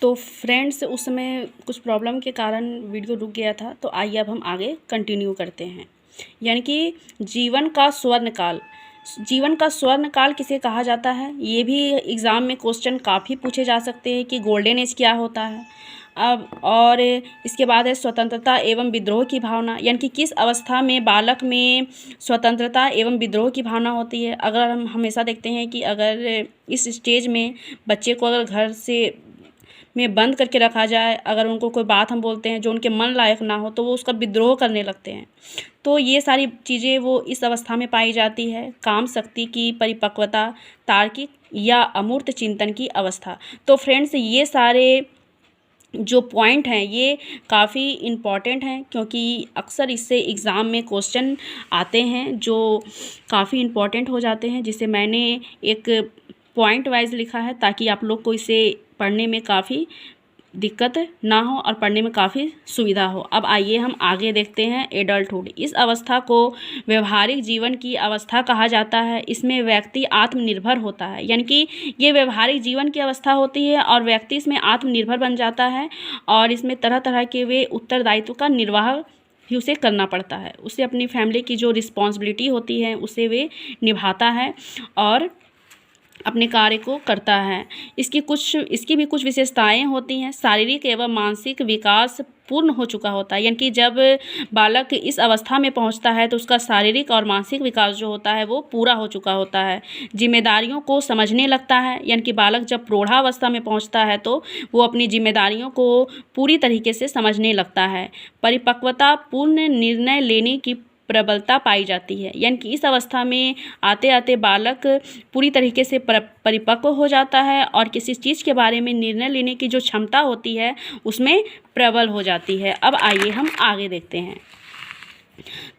तो फ्रेंड्स उस समय कुछ प्रॉब्लम के कारण वीडियो रुक गया था, तो आइए अब हम आगे कंटिन्यू करते हैं। यानी कि जीवन का स्वर्ण काल किसे कहा जाता है, ये भी एग्ज़ाम में क्वेश्चन काफ़ी पूछे जा सकते हैं कि गोल्डन एज क्या होता है। अब और इसके बाद है स्वतंत्रता एवं विद्रोह की भावना, यानी कि किस अवस्था में बालक में स्वतंत्रता एवं विद्रोह की भावना होती है। अगर हम हमेशा देखते हैं कि अगर इस स्टेज में बच्चे को अगर घर से में बंद करके रखा जाए, अगर उनको कोई बात हम बोलते हैं जो उनके मन लायक ना हो, तो वो उसका विद्रोह करने लगते हैं। तो ये सारी चीज़ें वो इस अवस्था में पाई जाती है। काम शक्ति की परिपक्वता, तार्किक या अमूर्त चिंतन की अवस्था। तो फ्रेंड्स ये सारे जो पॉइंट हैं ये काफ़ी इम्पॉर्टेंट हैं, क्योंकि अक्सर इससे एग्ज़ाम में क्वेश्चन आते हैं जो काफ़ी इम्पॉर्टेंट हो जाते हैं, जिसे मैंने एक पॉइंट वाइज लिखा है ताकि आप लोग को इसे पढ़ने में काफ़ी दिक्कत ना हो और पढ़ने में काफ़ी सुविधा हो। अब आइए हम आगे देखते हैं एडल्टहुड। इस अवस्था को व्यवहारिक जीवन की अवस्था कहा जाता है। इसमें व्यक्ति आत्मनिर्भर होता है, यानी कि ये व्यवहारिक जीवन की अवस्था होती है और व्यक्ति इसमें आत्मनिर्भर बन जाता है और इसमें तरह तरह के वे उत्तरदायित्व का निर्वाह भी उसे करना पड़ता है। उसे अपनी फैमिली की जो रिस्पॉन्सिबिलिटी होती है उसे वे निभाता है और अपने कार्य को करता है। इसकी भी कुछ विशेषताएं होती हैं। शारीरिक एवं मानसिक विकास पूर्ण हो चुका होता है, यानी कि जब बालक इस अवस्था में पहुंचता है तो उसका शारीरिक और मानसिक विकास जो होता है वो पूरा हो चुका होता है। जिम्मेदारियों को समझने लगता है, यानी कि बालक जब प्रौढ़ावस्था में पहुंचता है तो वो अपनी जिम्मेदारियों को पूरी तरीके से समझने लगता है। परिपक्वता, पूर्ण निर्णय लेने की प्रबलता पाई जाती है, यानी कि इस अवस्था में आते आते बालक पूरी तरीके से परिपक्व हो जाता है और किसी चीज़ के बारे में निर्णय लेने की जो क्षमता होती है उसमें प्रबल हो जाती है। अब आइए हम आगे देखते हैं।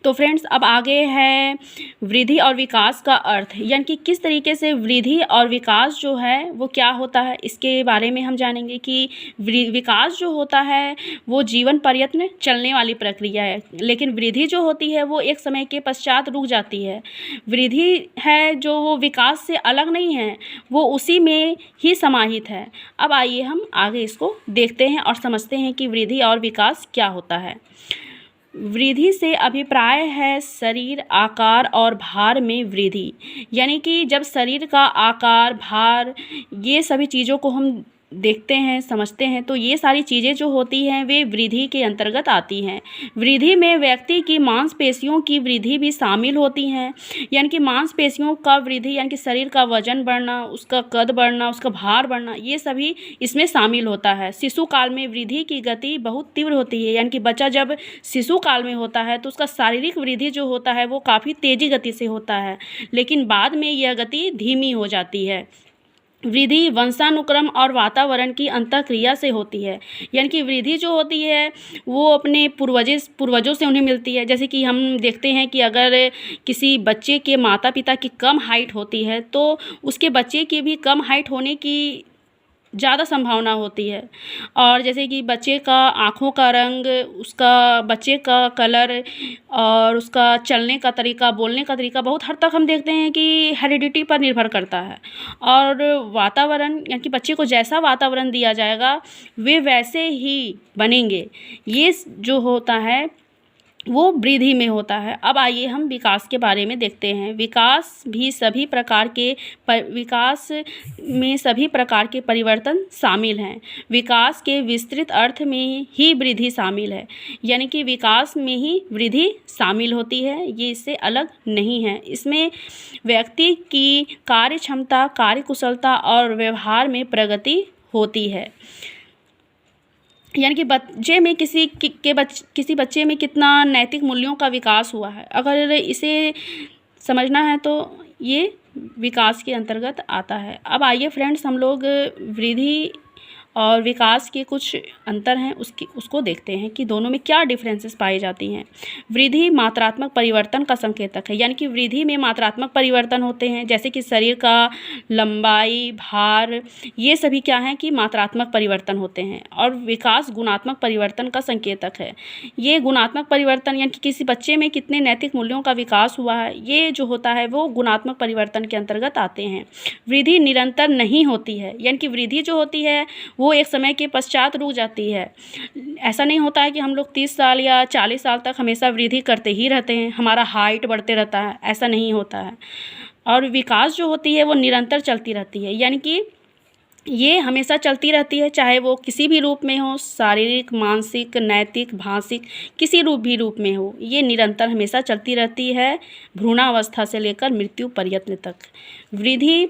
तो फ्रेंड्स अब आगे है वृद्धि और विकास का अर्थ, यानी कि किस तरीके से वृद्धि और विकास जो है वो क्या होता है, इसके बारे में हम जानेंगे कि विकास जो होता है वो जीवन पर्यंत चलने वाली प्रक्रिया है, लेकिन वृद्धि जो होती है वो एक समय के पश्चात रुक जाती है। वृद्धि है जो वो विकास से अलग नहीं है, वो उसी में ही समाहित है। अब आइए हम आगे इसको देखते हैं और समझते हैं कि वृद्धि और विकास क्या होता है। वृद्धि से अभिप्राय है शरीर, आकार और भार में वृद्धि, यानी कि जब शरीर का आकार, भार, ये सभी चीज़ों को हम देखते हैं, समझते हैं, तो ये सारी चीज़ें जो होती हैं वे वृद्धि के अंतर्गत आती हैं। वृद्धि में व्यक्ति की मांसपेशियों की वृद्धि भी शामिल होती हैं, यानी कि मांसपेशियों का वृद्धि, यानी कि शरीर का वजन बढ़ना, उसका कद बढ़ना, उसका भार बढ़ना, ये सभी इसमें शामिल होता है। शिशु काल में वृद्धि की गति बहुत तीव्र होती है, यानी कि बच्चा जब शिशु काल में होता है तो उसका शारीरिक वृद्धि जो होता है वो काफ़ी तेज़ी गति से होता है, लेकिन बाद में यह गति धीमी हो जाती है। वृद्धि वंशानुक्रम और वातावरण की अंतःक्रिया से होती है, यानी कि वृद्धि जो होती है वो अपने पूर्वजों से उन्हें मिलती है। जैसे कि हम देखते हैं कि अगर किसी बच्चे के माता पिता की कम हाइट होती है तो उसके बच्चे की भी कम हाइट होने की ज़्यादा संभावना होती है। और जैसे कि बच्चे का आँखों का रंग, उसका बच्चे का कलर और उसका चलने का तरीका, बोलने का तरीका बहुत हद तक हम देखते हैं कि हेरिडिटी पर निर्भर करता है। और वातावरण, यानी कि बच्चे को जैसा वातावरण दिया जाएगा वे वैसे ही बनेंगे, ये जो होता है वो वृद्धि में होता है। अब आइए हम विकास के बारे में देखते हैं। विकास में सभी प्रकार के परिवर्तन शामिल हैं। विकास के विस्तृत अर्थ में ही वृद्धि शामिल है, यानी कि विकास में ही वृद्धि शामिल होती है, ये इससे अलग नहीं है। इसमें व्यक्ति की कार्य क्षमता, कार्य कुशलता और व्यवहार में प्रगति होती है, यानी कि किसी बच्चे में कितना नैतिक मूल्यों का विकास हुआ है, अगर इसे समझना है तो ये विकास के अंतर्गत आता है। अब आइए फ्रेंड्स हम लोग वृद्धि और विकास के कुछ अंतर हैं उसको देखते हैं कि दोनों में क्या डिफरेंसेस पाई जाती हैं। वृद्धि मात्रात्मक परिवर्तन का संकेतक है, यानी कि वृद्धि में मात्रात्मक परिवर्तन होते हैं, जैसे कि शरीर का लंबाई, भार, ये सभी क्या हैं कि मात्रात्मक परिवर्तन होते हैं। और विकास गुणात्मक परिवर्तन का संकेतक है। ये गुणात्मक परिवर्तन, यानी कि किसी बच्चे में कितने नैतिक मूल्यों का विकास हुआ है, ये जो होता है वो गुणात्मक परिवर्तन के अंतर्गत आते हैं। वृद्धि निरंतर नहीं होती है, यानी कि वृद्धि जो होती है वो एक समय के पश्चात रुक जाती है। ऐसा नहीं होता है कि हम लोग 30 साल या 40 साल तक हमेशा वृद्धि करते ही रहते हैं, हमारा हाइट बढ़ते रहता है, ऐसा नहीं होता है। और विकास जो होती है वो निरंतर चलती रहती है, यानी कि ये हमेशा चलती रहती है, चाहे वो किसी भी रूप में हो, शारीरिक, मानसिक, नैतिक, भाषिक, किसी रूप में हो, ये निरंतर हमेशा चलती रहती है, भ्रूणावस्था से लेकर मृत्यु पर्यंत तक। वृद्धि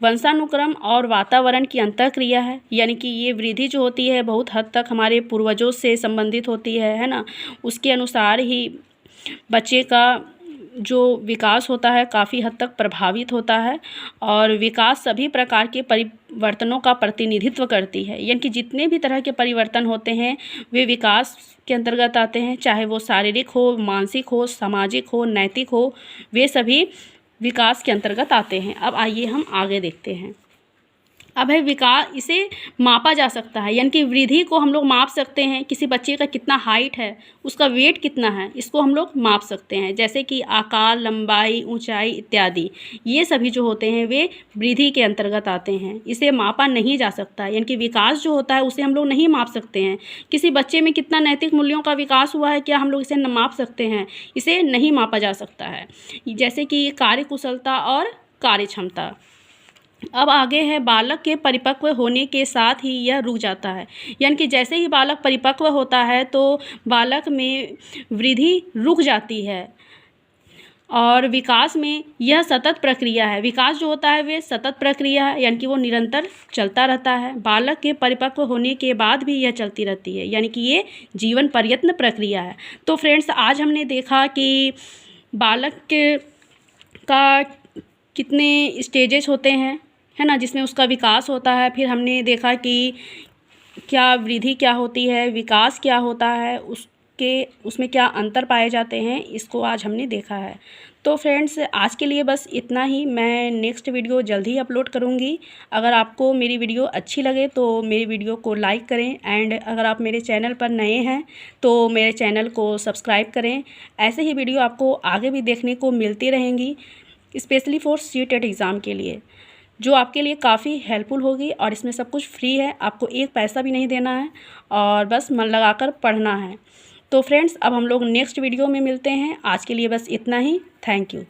वंशानुक्रम और वातावरण की अंतःक्रिया है, यानी कि ये वृद्धि जो होती है बहुत हद तक हमारे पूर्वजों से संबंधित होती है ना। उसके अनुसार ही बच्चे का जो विकास होता है काफ़ी हद तक प्रभावित होता है। और विकास सभी प्रकार के परिवर्तनों का प्रतिनिधित्व करती है, यानी कि जितने भी तरह के परिवर्तन होते हैं वे विकास के अंतर्गत आते हैं, चाहे वो शारीरिक हो, मानसिक हो, सामाजिक हो, नैतिक हो, वे सभी विकास के अंतर्गत आते हैं। अब आइए हम आगे देखते हैं। अब है विकास, इसे मापा जा सकता है, यानी कि वृद्धि को हम लोग माप सकते हैं। किसी बच्चे का कितना हाइट है, उसका वेट कितना है, इसको हम लोग माप सकते हैं। जैसे कि आकार, लंबाई, ऊंचाई इत्यादि, ये सभी जो होते हैं वे वृद्धि के अंतर्गत आते हैं। इसे मापा नहीं जा सकता, यानी कि विकास जो होता है उसे हम लोग नहीं माप सकते हैं। किसी बच्चे में कितना नैतिक मूल्यों का विकास हुआ है, क्या हम लोग इसे माप सकते हैं? इसे नहीं मापा जा सकता है। जैसे कि कार्यकुशलता और कार्यक्षमता। अब आगे है बालक के परिपक्व होने के साथ ही यह रुक जाता है, यानी कि जैसे ही बालक परिपक्व होता है तो बालक में वृद्धि रुक जाती है। और विकास में यह सतत प्रक्रिया है, विकास जो होता है वे सतत प्रक्रिया है, यानी कि वो निरंतर चलता रहता है। बालक के परिपक्व होने के बाद भी यह चलती रहती है, यानी कि ये जीवन पर्यंत प्रक्रिया है। तो फ्रेंड्स, आज हमने देखा कि बालक का कितने स्टेजेस होते हैं, है ना, जिसमें उसका विकास होता है। फिर हमने देखा कि क्या वृद्धि क्या होती है, विकास क्या होता है, उसमें क्या अंतर पाए जाते हैं, इसको आज हमने देखा है। तो फ्रेंड्स, आज के लिए बस इतना ही। मैं नेक्स्ट वीडियो जल्द ही अपलोड करूँगी। अगर आपको मेरी वीडियो अच्छी लगे तो मेरी वीडियो को लाइक करें, एंड अगर आप मेरे चैनल पर नए हैं तो मेरे चैनल को सब्सक्राइब करें। ऐसे ही वीडियो आपको आगे भी देखने को मिलती रहेंगी, स्पेशली फॉर सीटेट एग्ज़ाम के लिए, जो आपके लिए काफ़ी हेल्पफुल होगी। और इसमें सब कुछ फ्री है, आपको एक पैसा भी नहीं देना है और बस मन लगाकर पढ़ना है। तो फ्रेंड्स, अब हम लोग नेक्स्ट वीडियो में मिलते हैं। आज के लिए बस इतना ही। Thank you.